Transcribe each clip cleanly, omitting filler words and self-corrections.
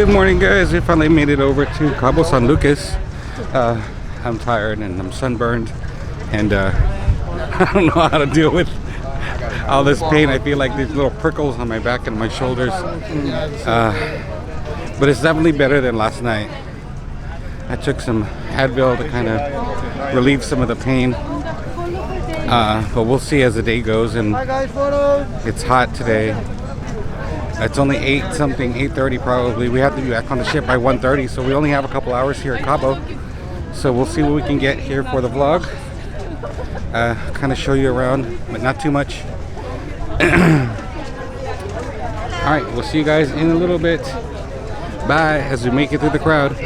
Good morning, guys. We finally made it over to Cabo San Lucas. I'm tired and I'm sunburned, and I don't know how to deal with all this pain. I feel like these little prickles on my back and my shoulders, but it's definitely better than last night. I took some Advil to kind of relieve some of the pain, but we'll see as the day goes. And it's hot today. It's only 8 something, 8:30 probably. We have to be back on the ship by 1:30, so we only have a couple hours here at Cabo. So we'll see what we can get here for the vlog. Kind of show you around, but not too much. Alright, we'll see you guys in a little bit. Bye, as we make it through the crowd.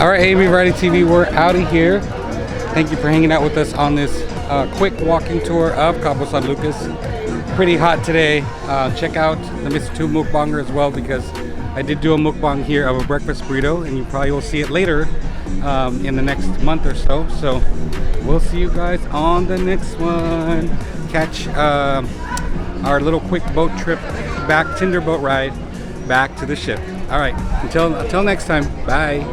All right, Amy Variety TV, we're out of here. Thank you for hanging out with us on this quick walking tour of Cabo San Lucas. Pretty hot today. Check out the Missing TOOF Mukbanger as well, because I did do a mukbang here of a breakfast burrito, and you probably will see it later in the next month or so. So we'll see you guys on the next one. Catch our little quick boat trip back, Tinder boat ride back to the ship. All right, until next time, bye.